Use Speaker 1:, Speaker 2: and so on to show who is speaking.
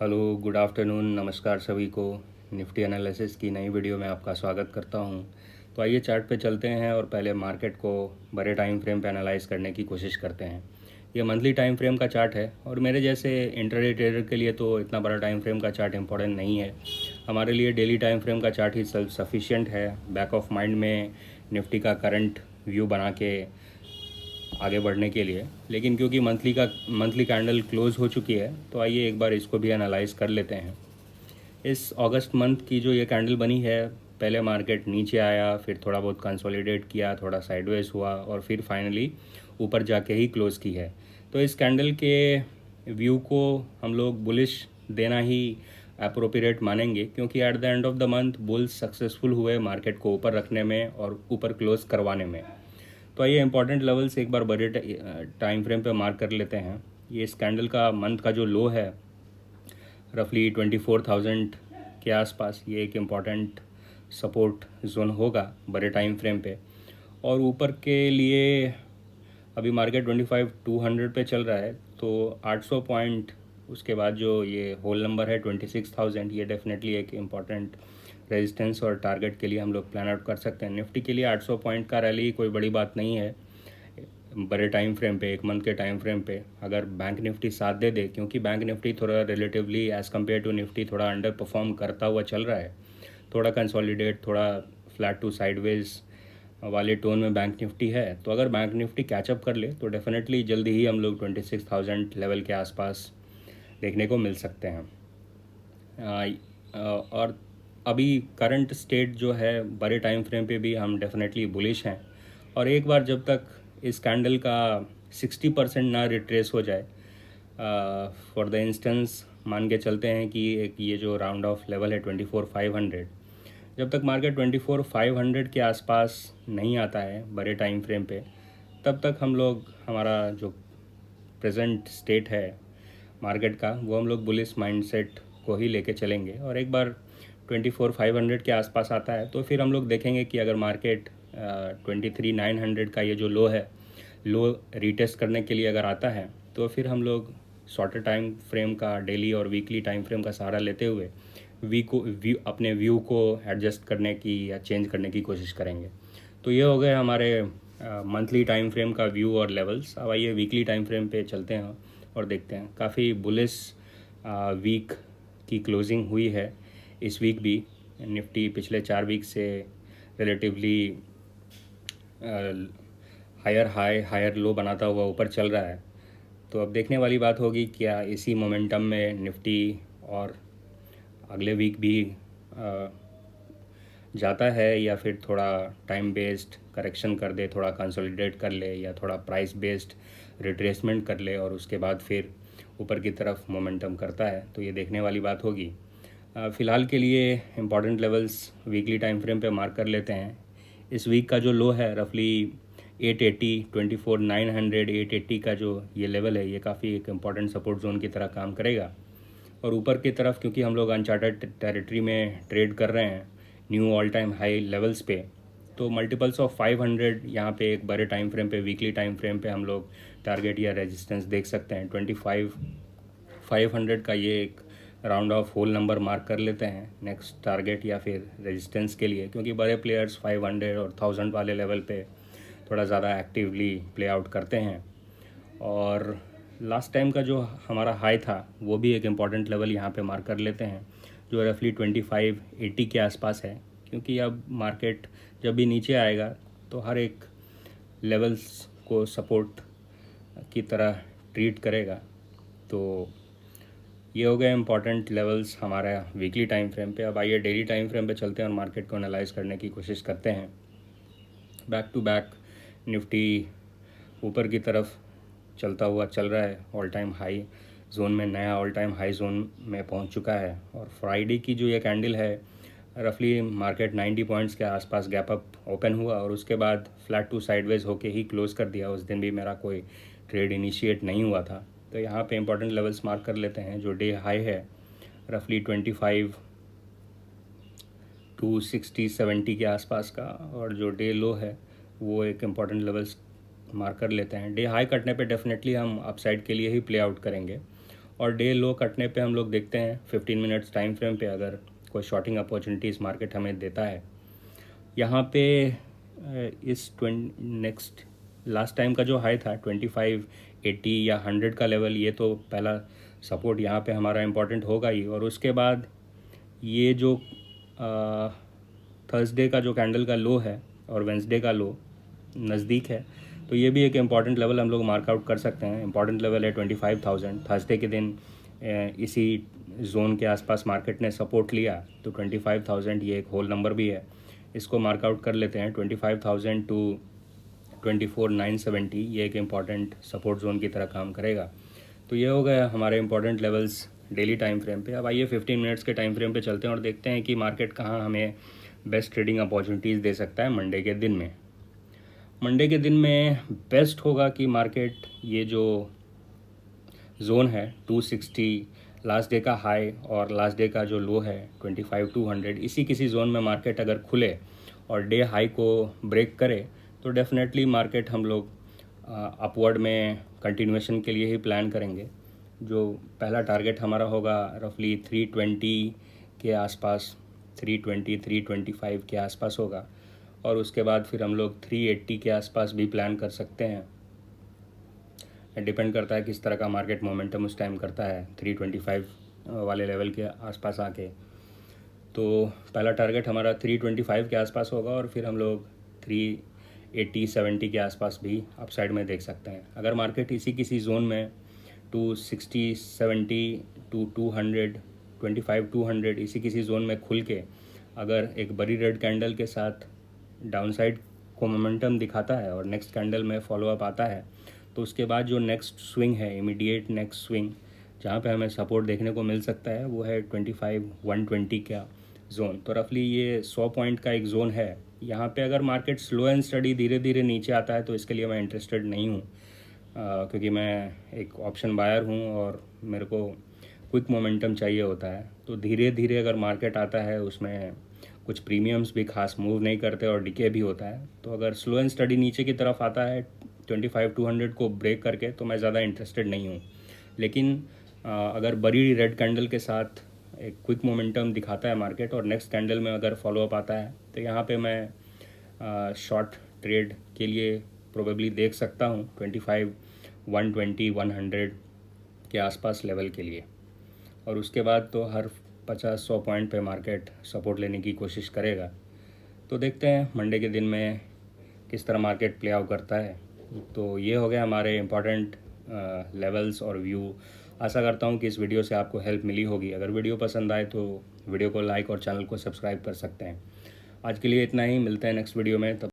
Speaker 1: Hello, good afternoon, नमस्कार सभी को। निफ्टी एनालिसिस की नई वीडियो में आपका स्वागत करता हूं। तो आइए चार्ट पे चलते हैं और पहले मार्केट को बड़े टाइम फ्रेम पे एनालाइज करने की कोशिश करते हैं। ये मंथली टाइम फ्रेम का चार्ट है और मेरे जैसे इंट्राडे ट्रेडर के लिए तो इतना बड़ा टाइम फ्रेम का चार्ट इंपॉर्टेंट नहीं है। हमारे लिए डेली टाइम फ्रेम का चार्ट ही सेल्फ सफिशिएंट है। बैक ऑफ माइंड में निफ्टी का करंट व्यू बना के आगे बढ़ने के लिए। लेकिन क्योंकि मंथली कैंडल क्लोज हो चुकी है, तो आइए एक बार इसको भी एनालाइज कर लेते हैं। इस अगस्त मंथ की जो ये कैंडल बनी है, पहले मार्केट नीचे आया, फिर थोड़ा बहुत कंसोलिडेट किया, थोड़ा साइडवेज हुआ और फिर फाइनली ऊपर जाके ही क्लोज़ की है। तो इस कैंडल के व्यू को हम लोग बुलिश देना ही अप्रोप्रिएट मानेंगे, क्योंकि at the end of the month bulls successful हुए मार्केट को ऊपर रखने में और ऊपर क्लोज करवाने में। तो आइए इंपॉर्टेंट लेवल्स एक बार बड़े टाइम फ्रेम पे मार्क कर लेते हैं। ये इस कैंडल का मंथ का जो लो है रफली 24,000 के आसपास, ये एक इम्पॉर्टेंट सपोर्ट जोन होगा बड़े टाइम फ्रेम पे। और ऊपर के लिए अभी मार्केट 25,200 पे चल रहा है, तो 800 पॉइंट उसके बाद जो ये होल नंबर है 26,000, ये डेफिनेटली एक इम्पॉर्टेंट रेजिस्टेंस और टारगेट के लिए हम लोग प्लान आउट कर सकते हैं। निफ्टी के लिए 800 पॉइंट का रैली कोई बड़ी बात नहीं है बड़े टाइम फ्रेम पे, एक मंथ के टाइम फ्रेम पे। अगर बैंक निफ्टी साथ दे दे, क्योंकि बैंक निफ्टी थोड़ा relatively as compare to Nifty थोड़ा अंडर परफॉर्म करता हुआ चल रहा है, थोड़ा कंसोलिडेट, थोड़ा फ्लैट टू साइडवेज वाले टोन में बैंक निफ्टी है। तो अगर बैंक निफ्टी कैचअप कर ले तो डेफिनेटली जल्दी ही हम लोग 26,000 लेवल के आसपास देखने को मिल सकते हैं। और अभी करंट स्टेट जो है बड़े टाइम फ्रेम पे भी हम डेफिनेटली बुलिश हैं। और एक बार जब तक इस कैंडल का 60% ना रिट्रेस हो जाए, फॉर द इंस्टेंस मान के चलते हैं कि एक ये जो राउंड ऑफ लेवल है 24,500, जब तक मार्केट 24,500 के आसपास नहीं आता है बड़े टाइम फ्रेम पे, तब तक हम लोग हमारा जो प्रेजेंट स्टेट है मार्केट का, वो हम लोग बुलिश माइंडसेट को ही लेके चलेंगे। और एक बार 24,500 के आसपास आता है तो फिर हम लोग देखेंगे कि अगर मार्केट 23,900 का ये जो लो है, लो रिटेस्ट करने के लिए अगर आता है, तो फिर हम लोग शॉर्टर टाइम फ्रेम का, डेली और वीकली टाइम फ्रेम का सहारा लेते हुए अपने व्यू को एडजस्ट करने की या चेंज करने की कोशिश करेंगे। तो ये हो गए हमारे मंथली टाइम फ्रेम का व्यू और लेवल्स। अब आइए वीकली टाइम फ्रेम पे चलते हैं और देखते हैं। काफ़ी बुलिश वीक की क्लोजिंग हुई है इस वीक भी। निफ्टी पिछले 4 वीक से relatively higher high higher low बनाता हुआ ऊपर चल रहा है। तो अब देखने वाली बात होगी क्या इसी मोमेंटम में निफ्टी और अगले वीक भी जाता है, या फिर थोड़ा टाइम बेस्ड करेक्शन कर दे, थोड़ा कंसोलिडेट कर ले, या थोड़ा प्राइस बेस्ड रिट्रेसमेंट कर ले और उसके बाद फिर ऊपर की तरफ मोमेंटम करता है। तो ये देखने वाली बात होगी। फ़िलहाल के लिए important levels weekly time frame पे मार्क कर लेते हैं। इस वीक का जो लो है रफली 880, 24,900, 880 का जो ये लेवल है, ये काफ़ी एक इम्पॉर्टेंट सपोर्ट जोन की तरह काम करेगा। और ऊपर की तरफ क्योंकि हम लोग अनचार्टेड टेरिटरी में ट्रेड कर रहे हैं knew all time high levels पे, तो मल्टीपल्स ऑफ 500 यहाँ पे एक बड़े टाइम फ्रेम पे, वीकली टाइम फ्रेम पे हम लोग टारगेट या रेजिस्टेंस देख सकते हैं। 25,500 का ये एक round off whole number mark कर लेते हैं नेक्स्ट टारगेट या फिर रेजिस्टेंस के लिए, क्योंकि बड़े प्लेयर्स 500 और 1000 वाले लेवल पे थोड़ा ज़्यादा एक्टिवली प्ले आउट करते हैं। और लास्ट टाइम का जो हमारा हाई था वो भी एक इम्पॉर्टेंट लेवल यहाँ पे मार्क कर लेते हैं, जो रफली 2580 के आसपास है। क्योंकि अब मार्केट जब भी नीचे आएगा तो हर एक लेवल्स को सपोर्ट की तरह ट्रीट करेगा। तो ये हो गए इम्पॉर्टेंट लेवल्स हमारा वीकली टाइम फ्रेम पे। अब आइए डेली टाइम फ्रेम पे चलते हैं और मार्केट को एनालाइज करने की कोशिश करते हैं। बैक टू बैक निफ्टी ऊपर की तरफ चलता हुआ चल रहा है, ऑल टाइम हाई जोन में, नया ऑल टाइम हाई जोन में पहुंच चुका है। और फ्राइडे की जो ये कैंडल है रफली मार्केट 90 पॉइंट्स के आसपास गैप अप ओपन हुआ और उसके बाद फ्लैट टू साइडवेज होके ही क्लोज़ कर दिया। उस दिन भी मेरा कोई ट्रेड इनिशिएट नहीं हुआ था। तो यहाँ पे इंपॉर्टेंट लेवल्स मार्क कर लेते हैं। जो डे हाई है रफली 25 टू 60-70 के आसपास का, और जो डे लो है वो एक इम्पॉर्टेंट लेवल्स मार्क कर लेते हैं। डे हाई कटने पे डेफिनेटली हम अपसाइड के लिए ही प्ले आउट करेंगे। और डे लो कटने पे हम लोग देखते हैं 15 मिनट्स टाइम फ्रेम पे अगर कोई शॉर्टिंग अपॉर्चुनिटीज़ मार्केट हमें देता है। यहाँ पे इस नेक्स्ट लास्ट टाइम का जो हाई था 2580 या 100 का लेवल, ये तो पहला सपोर्ट यहाँ पे हमारा इम्पोर्टेंट होगा ही। और उसके बाद ये जो थर्सडे का जो कैंडल का लो है और वेंसडे का लो नज़दीक है, तो ये भी एक इम्पॉर्टेंट लेवल हम लोग मार्कआउट कर सकते हैं। इम्पॉर्टेंट लेवल है 25,000। थर्सडे के दिन इसी जोन के आसपास मार्केट ने सपोर्ट लिया, तो 25,000 ये एक होल नंबर भी है, इसको मार्कआउट कर लेते हैं। 25,000 टू 24,970 ये एक इम्पॉर्टेंट सपोर्ट जोन की तरह काम करेगा। तो ये हो गया हमारे important levels daily time frame पे। अब आइए 15 मिनट्स के टाइम फ्रेम पे चलते हैं और देखते हैं कि मार्केट कहाँ हमें बेस्ट ट्रेडिंग अपॉर्चुनिटीज़ दे सकता है मंडे के दिन में। मंडे के दिन में बेस्ट होगा कि मार्केट ये जो जोन है 260 लास्ट डे का हाई और लास्ट डे का जो लो है 25,200, इसी किसी जोन में मार्केट अगर खुले और डे हाई को ब्रेक करे तो डेफिनेटली मार्केट हम लोग अपवर्ड में कंटिन्यूएशन के लिए ही प्लान करेंगे। जो पहला टारगेट हमारा होगा रफली 320 के आसपास, 320 325 के आसपास होगा, और उसके बाद फिर हम लोग 380 के आसपास भी प्लान कर सकते हैं। डिपेंड करता है किस तरह का मार्केट मोमेंटम उस टाइम करता है 325 वाले लेवल के आसपास आके। तो पहला टारगेट हमारा 325 के आसपास होगा और फिर हम लोग 380-70 के आसपास भी अपसाइड में देख सकते हैं। अगर मार्केट इसी किसी जोन में 260-70 टू 200 25-200 इसी किसी जोन में खुल के अगर एक बड़ी रेड कैंडल के साथ डाउनसाइड को मोमेंटम दिखाता है और नेक्स्ट कैंडल में फॉलोअप आता है, तो उसके बाद जो नेक्स्ट स्विंग है, इमीडिएट नेक्स्ट स्विंग जहाँ पे हमें सपोर्ट देखने को मिल सकता है, वो है 25-120 का जोन। तो रफली ये 100 पॉइंट का एक जोन है। यहाँ पे अगर मार्केट स्लो एंड स्टडी धीरे धीरे नीचे आता है तो इसके लिए मैं इंटरेस्टेड नहीं हूँ, क्योंकि मैं एक ऑप्शन बायर हूँ और मेरे को क्विक मोमेंटम चाहिए होता है। तो धीरे धीरे अगर मार्केट आता है उसमें कुछ प्रीमियम्स भी खास मूव नहीं करते और डिके भी होता है। तो अगर स्लो एंड स्टडी नीचे की तरफ आता है 25-200 को ब्रेक करके, तो मैं ज़्यादा इंटरेस्टेड नहीं हूँ। लेकिन अगर बड़ी रेड कैंडल के साथ एक क्विक मोमेंटम दिखाता है मार्केट और नेक्स्ट कैंडल में अगर फॉलोअप आता है, तो यहाँ पे मैं शॉर्ट ट्रेड के लिए प्रोबेबली देख सकता हूँ 25-120-100 के आसपास लेवल के लिए। और उसके बाद तो हर 50-100 पॉइंट पे मार्केट सपोर्ट लेने की कोशिश करेगा। तो देखते हैं मंडे के दिन में किस तरह मार्केट प्ले आउट करता है। तो ये हो गया हमारे इम्पॉर्टेंट लेवल्स और व्यू। आशा करता हूँ कि इस वीडियो से आपको हेल्प मिली होगी। अगर वीडियो पसंद आए तो वीडियो को लाइक और चैनल को सब्सक्राइब कर सकते हैं। आज के लिए इतना ही, मिलते हैं नेक्स्ट वीडियो में। तब